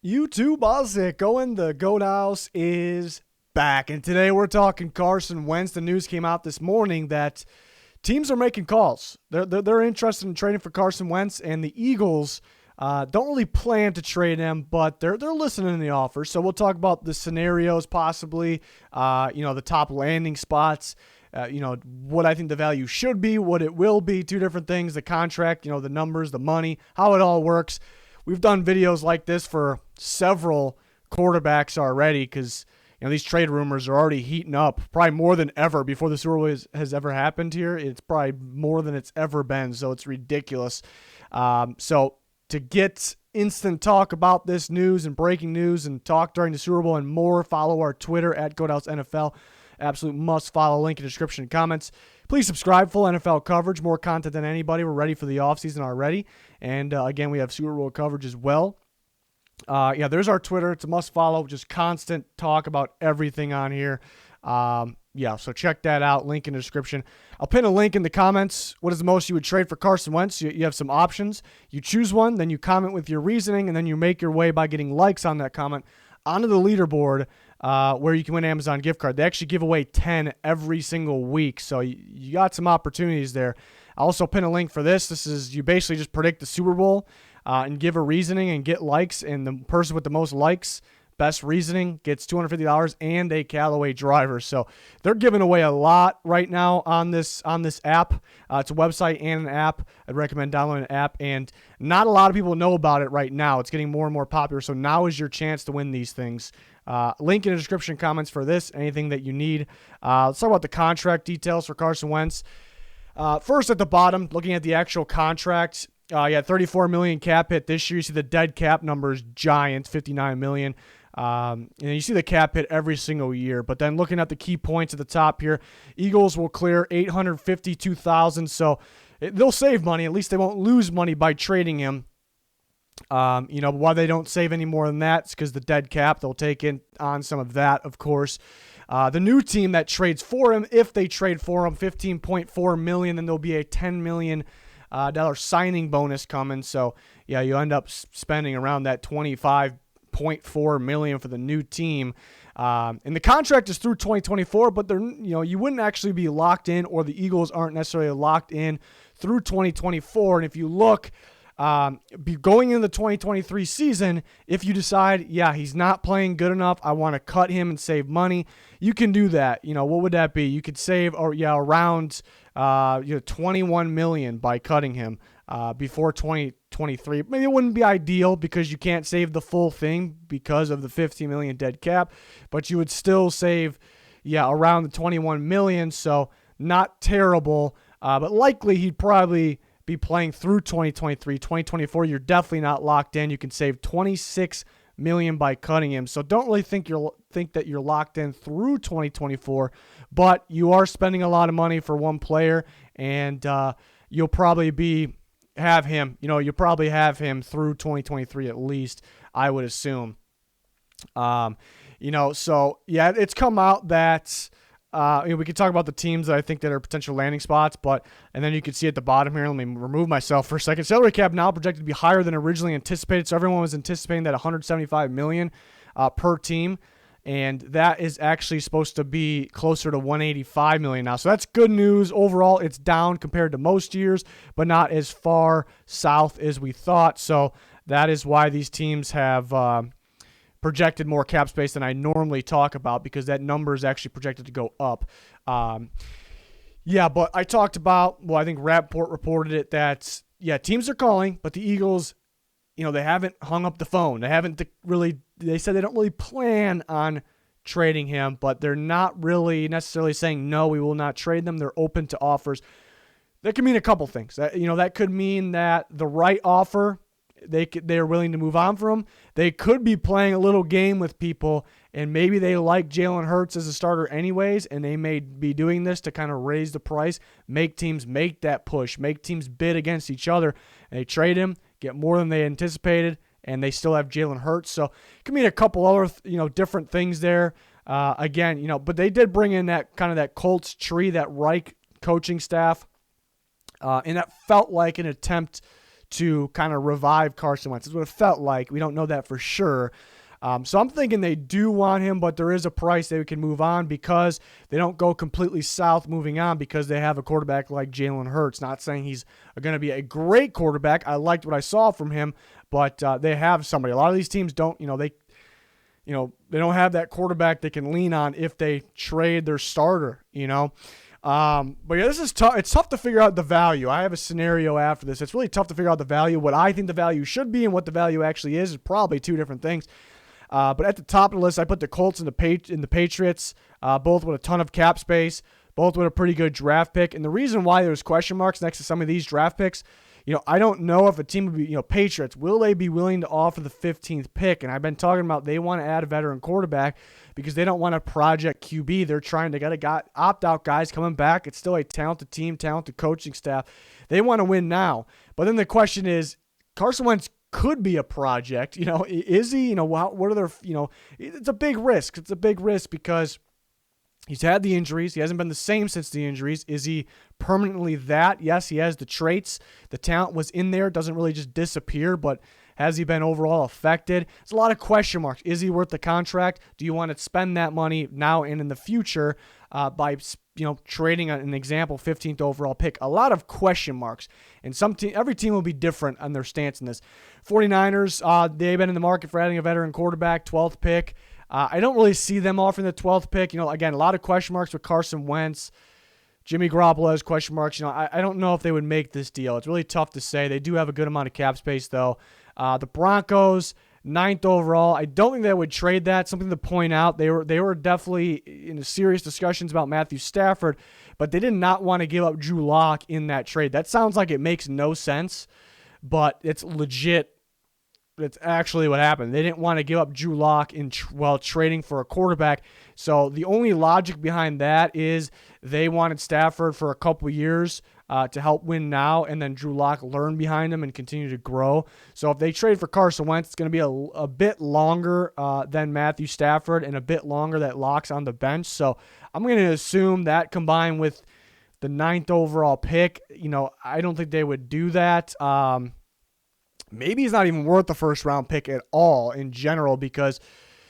YouTube, how's it going? The Goat House is back, and today we're talking Carson Wentz. The news came out this morning that teams are making calls. They're interested in trading for Carson Wentz, and the Eagles don't really plan to trade him, but they're listening to the offer. So we'll talk about the scenarios, possibly, the top landing spots. What I think the value should be, what it will be, two different things, the contract, the numbers, the money, how it all works. We've done videos like this for several quarterbacks already because these trade rumors are already heating up, probably more than ever before the Super Bowl has ever happened here. It's probably more than it's ever been, so it's ridiculous. So to get instant talk about this news and breaking news and talk during the Super Bowl and more, follow our Twitter at GoatHouseNFL. Absolute must follow, link in the description and comments. Please subscribe, full NFL coverage, more content than anybody. We're ready for the offseason already. And again, we have Super Bowl coverage as well. There's our Twitter. It's a must follow, just constant talk about everything on here. So check that out, link in the description. I'll pin a link in the comments. What is the most you would trade for Carson Wentz? You have some options. You choose one, then you comment with your reasoning, and then you make your way by getting likes on that comment onto the leaderboard, where you can win an Amazon gift card. They actually give away 10 every single week, so you got some opportunities there. I also pin a link for this. This is, you basically just predict the Super Bowl and give a reasoning and get likes, and the person with the most likes, best reasoning, gets $250 and a Callaway driver. So they're giving away a lot right now on this app. It's a website and an app. I'd recommend downloading an app, and not a lot of people know about it right now. It's getting more and more popular, so now is your chance to win these things. Link in the description comments for this, anything that you need. Let's talk about the contract details for Carson Wentz. First at the bottom, looking at the actual contract, $34 million cap hit this year. You see the dead cap number is giant, $59 million. And you see the cap hit every single year. But then looking at the key points at the top here, Eagles will clear $852,000. So they'll save money. At least they won't lose money by trading him. Why they don't save any more than that is because the dead cap, they'll take in on some of that, of course. The new team that trades for him, if they trade for him, $15.4 million, then there'll be a $10 million signing bonus coming. So you end up spending around that $25.4 million for the new team. And the contract is through 2024, but you wouldn't actually be locked in, or the Eagles aren't necessarily locked in through 2024. And if you look, going into the 2023 season, if you decide, he's not playing good enough, I want to cut him and save money, you can do that. What would that be? You could save around $21 million by cutting him before 2023. Maybe it wouldn't be ideal because you can't save the full thing because of the $15 million dead cap, but you would still save around the $21 million, so not terrible, but likely he'd probably be playing through 2023. 2024, you're definitely not locked in. You can save $26 million by cutting him. So don't really think that you're locked in through 2024, but you are spending a lot of money for one player, and you'll probably have him through 2023 at least, I would assume. It's come out that we could talk about the teams that I think that are potential landing spots, and then you can see at the bottom here, let me remove myself for a second. Salary cap now projected to be higher than originally anticipated. So everyone was anticipating that $175 million per team, and that is actually supposed to be closer to $185 million now. So that's good news. Overall, it's down compared to most years, but not as far south as we thought. So that is why these teams have projected more cap space than I normally talk about, because that number is actually projected to go up. But I talked about, I think Rappaport reported it, that, teams are calling, but the Eagles, they haven't hung up the phone. They said they don't really plan on trading him, but they're not really necessarily saying, no, we will not trade them. They're open to offers. That could mean a couple things. That could mean that the right offer, they're willing to move on from him. They could be playing a little game with people, and maybe they like Jalen Hurts as a starter anyways, and they may be doing this to kind of raise the price, make teams make that push, make teams bid against each other, and they trade him, get more than they anticipated, and they still have Jalen Hurts. So it could mean a couple other different things there. But they did bring in that kind of that Colts tree, that Reich coaching staff, and that felt like an attempt to kind of revive Carson Wentz. That's what it felt like. We don't know that for sure. So I'm thinking they do want him, but there is a price they can move on because they don't go completely south moving on because they have a quarterback like Jalen Hurts. Not saying he's going to be a great quarterback. I liked what I saw from him, but they have somebody. A lot of these teams don't, they don't have that quarterback they can lean on if they trade their starter, But yeah, this is tough. It's tough to figure out the value. I have a scenario after this. It's really tough to figure out the value. What I think the value should be and what the value actually is probably two different things. But at the top of the list, I put the Colts and the Patriots, both with a ton of cap space, both with a pretty good draft pick. And the reason why there's question marks next to some of these draft picks, I don't know if a team would be, Patriots, will they be willing to offer the 15th pick? And I've been talking about they want to add a veteran quarterback because they don't want a project QB. They're trying to get opt-out guys coming back. It's still a talented team, talented coaching staff. They want to win now. But then the question is, Carson Wentz could be a project. Is he? What are their? It's a big risk. It's a big risk because he's had the injuries. He hasn't been the same since the injuries. Is he permanently that? Yes, he has the traits. The talent was in there. It doesn't really just disappear, but has he been overall affected? There's a lot of question marks. Is he worth the contract? Do you want to spend that money now and in the future by trading an example 15th overall pick? A lot of question marks. And every team will be different on their stance in this. 49ers, they've been in the market for adding a veteran quarterback, 12th pick. I don't really see them offering the 12th pick. Again, a lot of question marks with Carson Wentz. Jimmy Garoppolo has question marks. I don't know if they would make this deal. It's really tough to say. They do have a good amount of cap space, though. The Broncos, 9th overall. I don't think they would trade that. Something to point out, they were definitely in serious discussions about Matthew Stafford, but they did not want to give up Drew Lock in that trade. That sounds like it makes no sense, but it's legit. That's actually what happened. They didn't want to give up Drew Lock while trading for a quarterback. So the only logic behind that is they wanted Stafford for a couple years to help win now, and then Drew Lock learn behind him and continue to grow. So if they trade for Carson Wentz, it's going to be a bit longer than Matthew Stafford and a bit longer that Lock's on the bench. So I'm going to assume that combined with the 9th overall pick, I don't think they would do that. Maybe he's not even worth the first-round pick at all in general because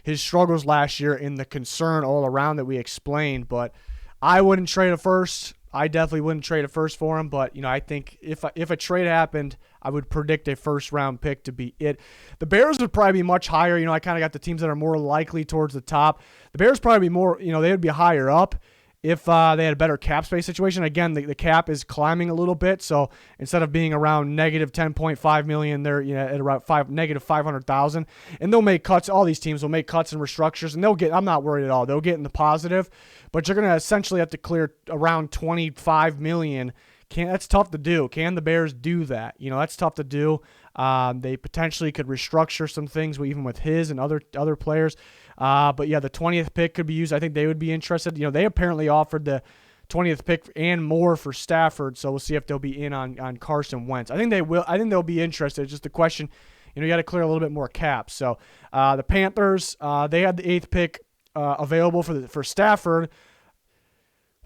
his struggles last year and the concern all around that we explained. But I wouldn't trade a first. I definitely wouldn't trade a first for him. But, I think if a trade happened, I would predict a first-round pick to be it. The Bears would probably be much higher. I kind of got the teams that are more likely towards the top. The Bears probably be more, they would be higher up if they had a better cap space situation. Again, the cap is climbing a little bit, so instead of being around negative $10.5 million, they're at around negative $500,000, and they'll make cuts. All these teams will make cuts and restructures, and I'm not worried at all. They'll get in the positive, but you're going to essentially have to clear around $25 million. That's tough to do. Can the Bears do that? That's tough to do. They potentially could restructure some things, even with his and other players. But yeah, the 20th pick could be used. I think they would be interested. They apparently offered the 20th pick and more for Stafford, so we'll see if they'll be in on Carson Wentz. I think they will. I think they'll be interested. It's just the question, you got to clear a little bit more cap. So the Panthers, they had the 8th pick available for Stafford.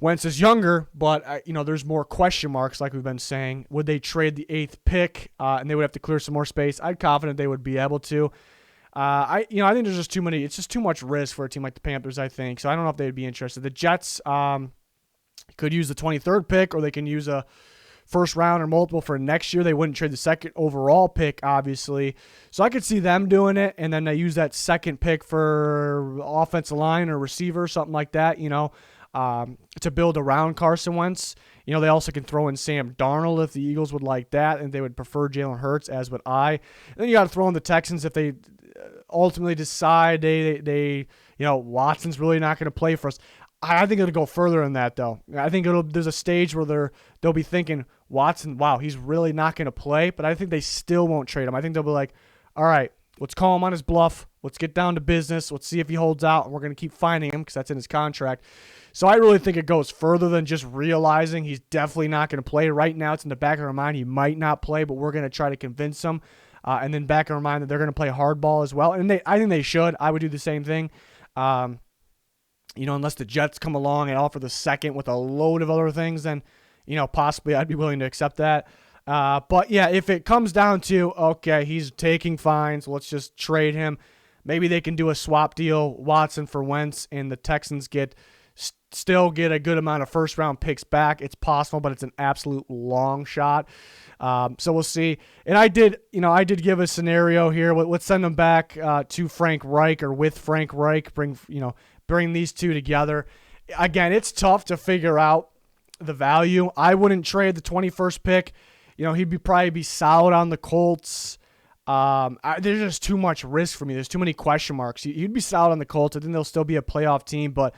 Wentz is younger, but there's more question marks, like we've been saying. Would they trade the 8th pick, and they would have to clear some more space? I'm confident they would be able to. I think there's just too many. It's just too much risk for a team like the Panthers, I think. So I don't know if they'd be interested. The Jets could use the 23rd pick, or they can use a first round or multiple for next year. They wouldn't trade the 2nd overall pick, obviously. So I could see them doing it, and then they use that 2nd pick for offensive line or receiver, something like that. To build around Carson Wentz. They also can throw in Sam Darnold if the Eagles would like that, and they would prefer Jalen Hurts, as would I. And then you got to throw in the Texans if they ultimately decide they Watson's really not going to play for us. I think it'll go further than that, though. I think there's a stage where they'll be thinking, Watson, wow, he's really not going to play, but I think they still won't trade him. I think they'll be like, all right, let's call him on his bluff. Let's get down to business. Let's see if he holds out, and we're going to keep finding him because that's in his contract. So I really think it goes further than just realizing he's definitely not going to play. Right now, it's in the back of our mind he might not play, but we're going to try to convince him. And then back in our mind that they're going to play hardball as well. And I think they should. I would do the same thing. Unless the Jets come along and offer the 2nd with a load of other things, then, possibly I'd be willing to accept that. But yeah, if it comes down to, okay, he's taking fines, let's just trade him. Maybe they can do a swap deal, Watson for Wentz, and the Texans still get a good amount of first-round picks back. It's possible, but it's an absolute long shot. So we'll see. And I did give a scenario here. Let's send them back to Frank Reich or with Frank Reich. Bring these two together. Again, it's tough to figure out the value. I wouldn't trade the 21st pick. He'd probably be solid on the Colts. There's just too much risk for me. There's too many question marks. You'd be solid on the Colts. I think they'll still be a playoff team, but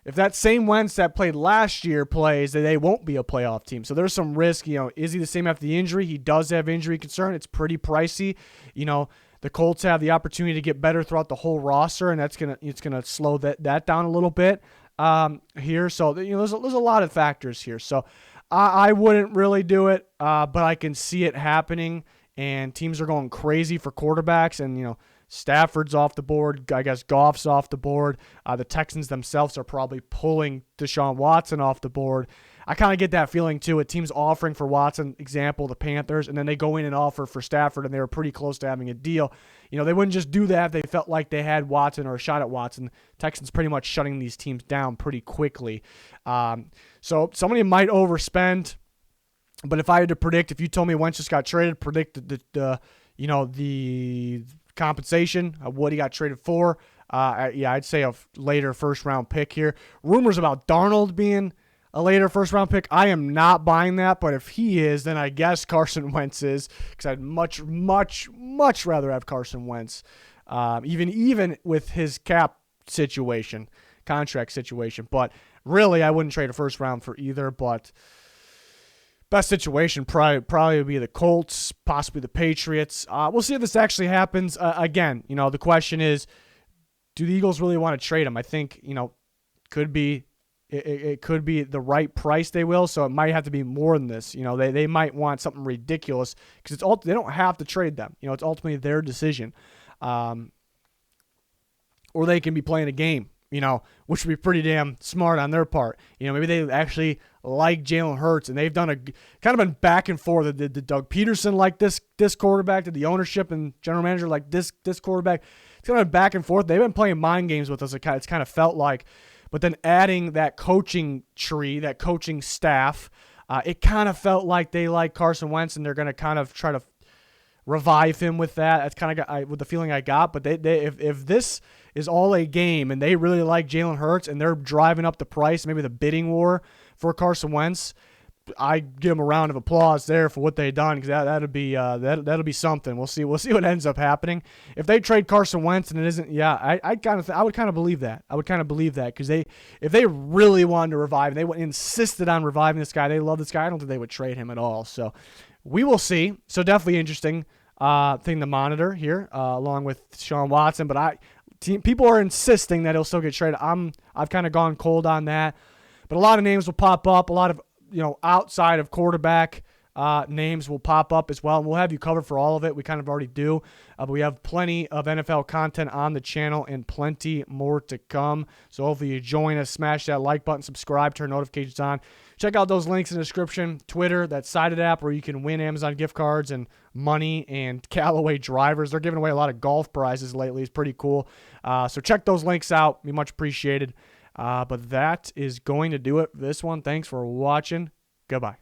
if that same Wentz that played last year plays, then they won't be a playoff team. So there's some risk. Is he the same after the injury? He does have injury concern. It's pretty pricey. The Colts have the opportunity to get better throughout the whole roster, and it's gonna slow that down a little bit here. So there's a lot of factors here. So I wouldn't really do it, but I can see it happening. And teams are going crazy for quarterbacks, and Stafford's off the board. I guess Goff's off the board. The Texans themselves are probably pulling Deshaun Watson off the board. I kind of get that feeling too. A team's offering for Watson, example, the Panthers, and then they go in and offer for Stafford, and they were pretty close to having a deal. They wouldn't just do that if they felt like they had Watson or a shot at Watson. Texans pretty much shutting these teams down pretty quickly. So somebody might overspend. But if I had to predict, if you told me Wentz just got traded, predict the compensation of what he got traded for, I'd say a later first-round pick here. Rumors about Darnold being a later first-round pick, I am not buying that. But if he is, then I guess Carson Wentz is, because I'd much, much, much rather have Carson Wentz, even with his contract situation. But really, I wouldn't trade a first-round for either, but best situation probably would be the Colts, possibly the Patriots. We'll see if this actually happens. Again, the question is, do the Eagles really want to trade him? I think, could be it could be the right price they will, so it might have to be more than this. They might want something ridiculous because they don't have to trade them. It's ultimately their decision. Or they can be playing a game, which would be pretty damn smart on their part. Maybe they actually like Jalen Hurts, and they've done kind of been back and forth. Did Doug Peterson like this quarterback? Did the ownership and general manager like this quarterback? It's kind of back and forth. They've been playing mind games with us. It's kind of felt like, but then adding that coaching tree, that coaching staff, it kind of felt like they like Carson Wentz, and they're going to kind of try to revive him with that. That's kind of with the feeling I got. But if this is all a game and they really like Jalen Hurts and they're driving up the price, maybe the bidding war for Carson Wentz, I give them a round of applause there for what they've done, because that'll be something. We'll see what ends up happening. If they trade Carson Wentz and it isn't, I would kind of believe that. I would kind of believe that, because if they really wanted to revive, and they insisted on reviving this guy, they love this guy, I don't think they would trade him at all. So we will see. So definitely interesting thing to monitor here, along with Sean Watson. But people are insisting that he'll still get traded. I've kind of gone cold on that. But a lot of names will pop up. A lot of outside of quarterback names will pop up as well. And we'll have you covered for all of it. We kind of already do. But we have plenty of NFL content on the channel and plenty more to come. So hopefully you join us. Smash that like button, subscribe, turn notifications on. Check out those links in the description. Twitter, that Sided app where you can win Amazon gift cards and money and Callaway drivers. They're giving away a lot of golf prizes lately. It's pretty cool. So check those links out. Be much appreciated. But that is going to do it for this one. Thanks for watching. Goodbye.